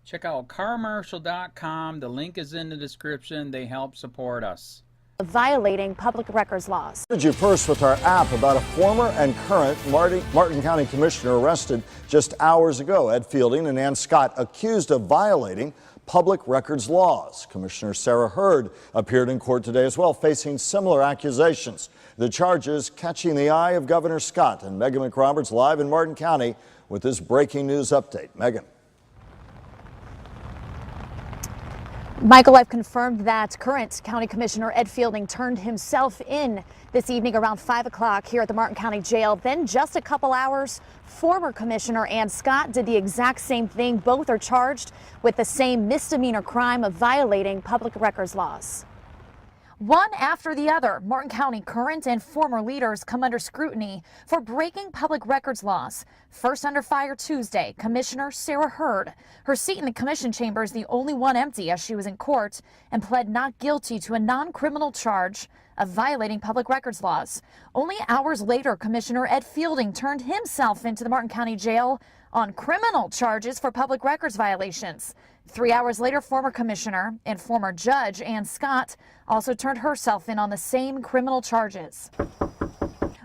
Check out carmarshal.com. The link is in the description. They help support us. Violating public records laws. You first with our app about a former and current Martin County Commissioner arrested just hours ago. Ed Fielding and Ann Scott accused of violating public records laws. Commissioner Sarah Hurd appeared in court today as well, facing similar accusations. The charges catching the eye of Governor Scott. And Megan McRoberts live in Martin County with this breaking news update. Megan. Michael, I've confirmed that current County Commissioner Ed Fielding turned himself in this evening around 5 o'clock here at the Martin County Jail. Then just a couple hours, former Commissioner Ann Scott did the exact same thing. Both are charged with the same misdemeanor crime of violating public records laws. One after the other, Martin County current and former leaders come under scrutiny for breaking public records laws. First under fire Tuesday, Commissioner Sarah Hurd. Her seat in the commission chamber is the only one empty as she was in court and pled not guilty to a non-criminal charge of violating public records laws. Only hours later, Commissioner Ed Fielding turned himself into the Martin County Jail on criminal charges for public records violations. 3 hours later, former commissioner and former judge Ann Scott also turned herself in on the same criminal charges.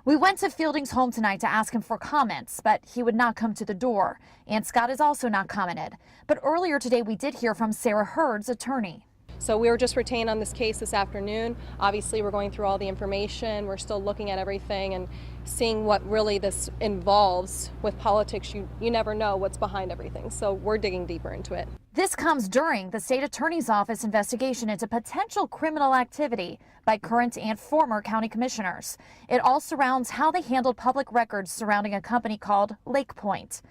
We went to Fielding's home tonight to ask him for comments, but he would not come to the door. Ann Scott has also not commented. But earlier today, we did hear from Sarah Hurd's attorney. So we were just retained on this case this afternoon. Obviously, we're going through all the information. We're still looking at everything and seeing what really this involves. With politics, you never know what's behind everything. So we're digging deeper into it. This comes during the state attorney's office investigation into potential criminal activity by current and former county commissioners. It all surrounds how they handled public records surrounding a company called Lake Point.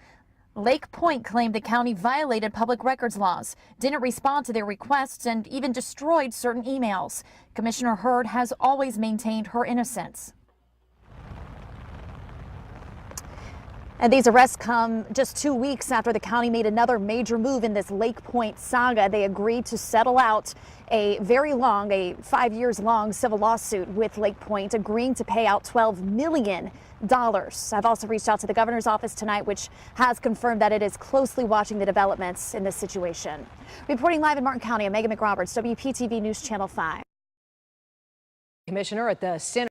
Lake Point claimed the county violated public records laws, didn't respond to their requests, and even destroyed certain emails. Commissioner Hurd has always maintained her innocence. And these arrests come just 2 weeks after the county made another major move in this Lake Point saga. They agreed to settle out a 5 years long civil lawsuit with Lake Point, agreeing to pay out $12 million. I've also reached out to the governor's office tonight, which has confirmed that it is closely watching the developments in this situation. Reporting live in Martin County, I'm Megan McRoberts, WPTV News Channel 5. Commissioner at the Center.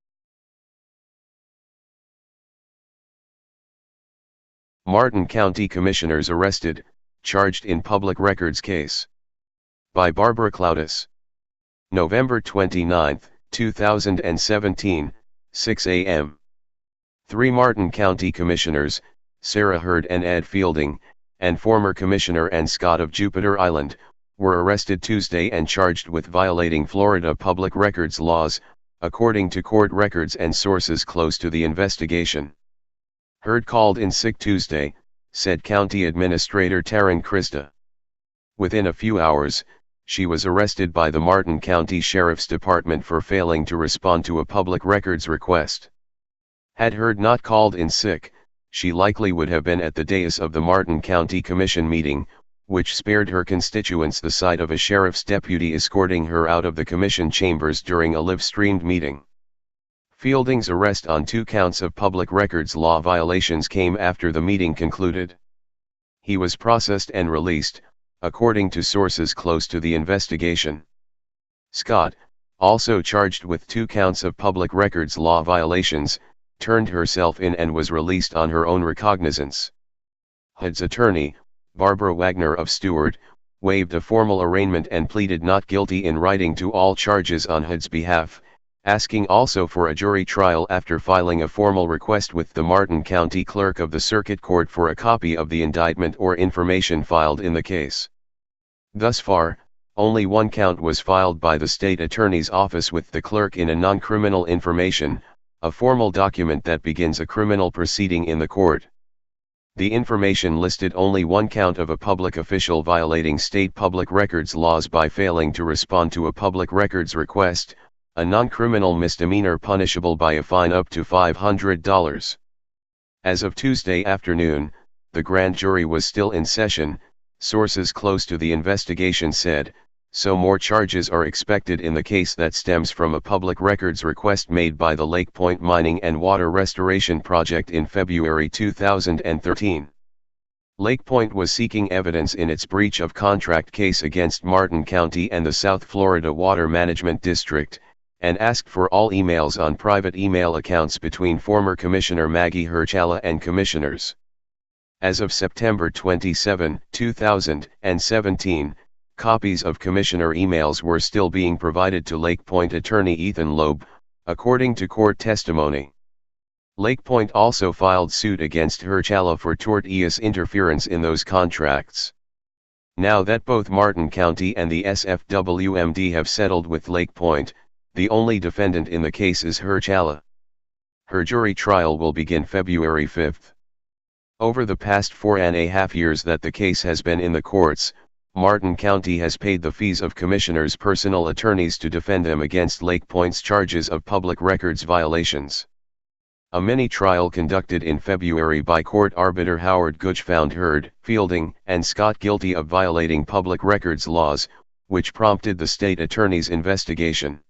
Martin County Commissioners arrested, charged in public records case. By Barbara Cloudis. November 29, 2017, 6 a.m. 3 Martin County Commissioners, Sarah Hurd and Ed Fielding, and former Commissioner Ann Scott of Jupiter Island, were arrested Tuesday and charged with violating Florida public records laws, according to court records and sources close to the investigation. Hurd called in sick Tuesday, said County Administrator Taryn Krista. Within a few hours, she was arrested by the Martin County Sheriff's Department for failing to respond to a public records request. Had Hurd not called in sick, she likely would have been at the dais of the Martin County Commission meeting, which spared her constituents the sight of a sheriff's deputy escorting her out of the commission chambers during a live-streamed meeting. Fielding's arrest on 2 counts of public records law violations came after the meeting concluded. He was processed and released, according to sources close to the investigation. Scott, also charged with 2 counts of public records law violations, turned herself in and was released on her own recognizance. Hurd's attorney, Barbara Wagner of Stewart, waived a formal arraignment and pleaded not guilty in writing to all charges on Hurd's behalf, asking also for a jury trial after filing a formal request with the Martin County Clerk of the Circuit Court for a copy of the indictment or information filed in the case. Thus far, only 1 count was filed by the state attorney's office with the clerk in a non-criminal information, a formal document that begins a criminal proceeding in the court. The information listed only 1 count of a public official violating state public records laws by failing to respond to a public records request, a non-criminal misdemeanor punishable by a fine up to $500. As of Tuesday afternoon, the grand jury was still in session, sources close to the investigation said, so more charges are expected in the case that stems from a public records request made by the Lake Point Mining and Water Restoration Project in February 2013. Lake Point was seeking evidence in its breach of contract case against Martin County and the South Florida Water Management District, and asked for all emails on private email accounts between former Commissioner Maggie Herchala and commissioners. As of September 27, 2017, copies of commissioner emails were still being provided to Lake Point attorney Ethan Loeb, according to court testimony. Lake Point also filed suit against Herchala for tortious interference in those contracts. Now that both Martin County and the SFWMD have settled with Lake Point, the only defendant in the case is Herchala. Her jury trial will begin February 5. Over the past 4.5 years that the case has been in the courts, Martin County has paid the fees of commissioners' personal attorneys to defend them against Lake Point's charges of public records violations. A mini-trial conducted in February by court arbiter Howard Gooch found Heard, Fielding, and Scott guilty of violating public records laws, which prompted the state attorney's investigation.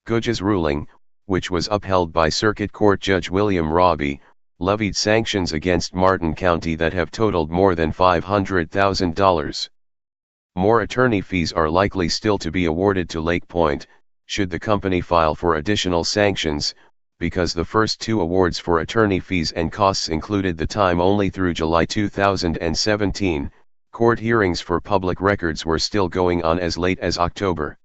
Gooch's ruling, which was upheld by Circuit Court Judge William Robbie, levied sanctions against Martin County that have totaled more than $500,000. More attorney fees are likely still to be awarded to Lake Point, should the company file for additional sanctions, because the first two awards for attorney fees and costs included the time only through July 2017, court hearings for public records were still going on as late as October.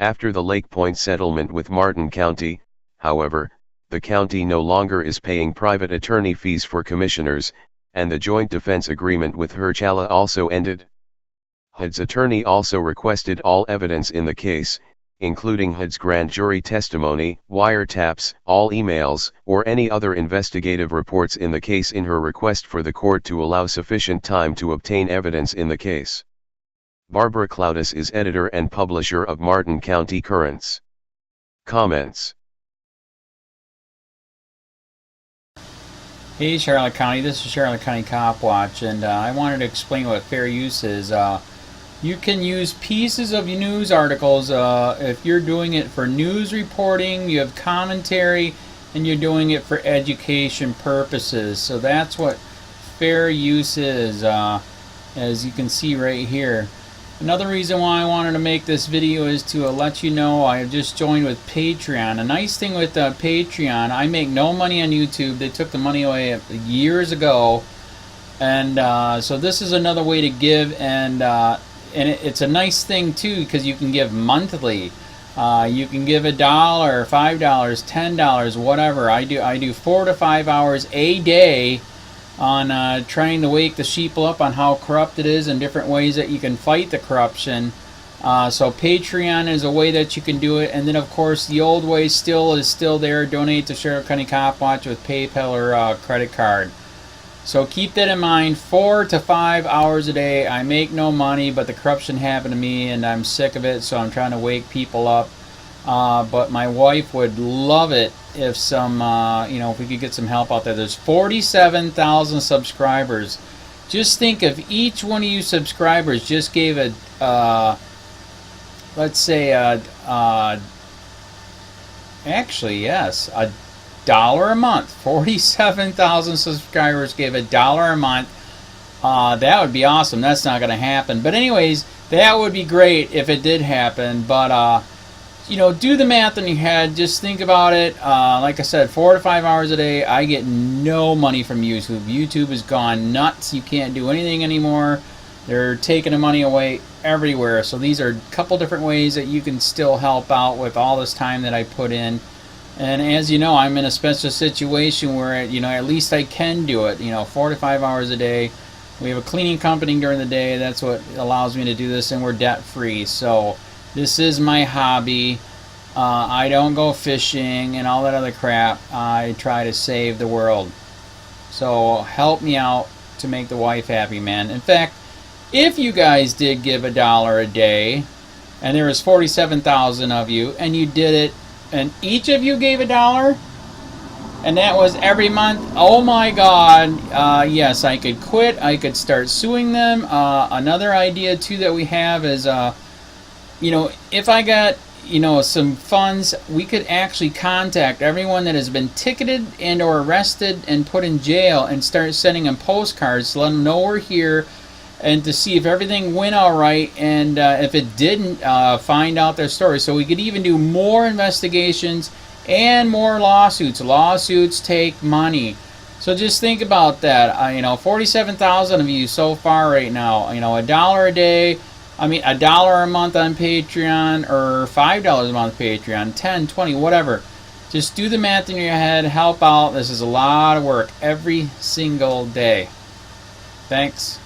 After the Lake Point settlement with Martin County, however, the county no longer is paying private attorney fees for commissioners, and the joint defense agreement with Herchala also ended. HUD's attorney also requested all evidence in the case, including HUD's grand jury testimony, wiretaps, all emails, or any other investigative reports in the case in her request for the court to allow sufficient time to obtain evidence in the case. Barbara Cloudis is editor and publisher of Martin County Currents. Comments. Hey Charlotte County, this is Charlotte County COPWATCH, and I wanted to explain what fair use is. You can use pieces of news articles if you're doing it for news reporting, you have commentary, and you're doing it for education purposes. So that's what fair use is, as you can see right here. Another reason why I wanted to make this video is to let you know I have just joined with Patreon. A nice thing with Patreon, I make no money on YouTube. They took the money away years ago, and so this is another way to give, and it's a nice thing too because you can give monthly. You can give $1, $5, $10, whatever. I do 4 to 5 hours a day on trying to wake the sheep up on how corrupt it is and different ways that you can fight the corruption. So Patreon is a way that you can do it, and then of course the old way is still there. Donate to Charlotte County COPWATCH with PayPal or credit card. So keep that in mind. 4 to 5 hours a day. I make no money, but the corruption happened to me and I'm sick of it, so I'm trying to wake people up. But my wife would love it if if we could get some help out there. There's 47,000 subscribers. Just think if each one of you subscribers just gave let's say actually yes, $1 a month. 47,000 subscribers gave $1 a month. That would be awesome. That's not going to happen. But anyways, that would be great if it did happen. But do the math in your head. Just think about it. Like I said, 4 to 5 hours a day. I get no money from YouTube. YouTube has gone nuts. You can't do anything anymore. They're taking the money away everywhere. So these are a couple different ways that you can still help out with all this time that I put in. And as you know, I'm in a special situation where, at least I can do it, 4 to 5 hours a day. We have a cleaning company during the day. That's what allows me to do this, and we're debt free. So this is my hobby. I don't go fishing and all that other crap. I try to save the world. So help me out to make the wife happy, man. In fact, if you guys did give $1 a day, and there was 47,000 of you, and you did it, and each of you gave $1, and that was every month, oh my God, yes, I could quit. I could start suing them. Another idea too that we have is, if I got you know, some funds, we could actually contact everyone that has been ticketed and or arrested and put in jail and start sending them postcards to let them know we're here and to see if everything went all right, and if it didn't, find out their story. So we could even do more investigations and more lawsuits. Lawsuits take money. So just think about that. You know, 47,000 of you so far right now. You know, $1 a day. I mean, $1 a month on Patreon, or $5 a month Patreon, 10, 20, whatever. Just do the math in your head. Help out. This is a lot of work every single day. Thanks.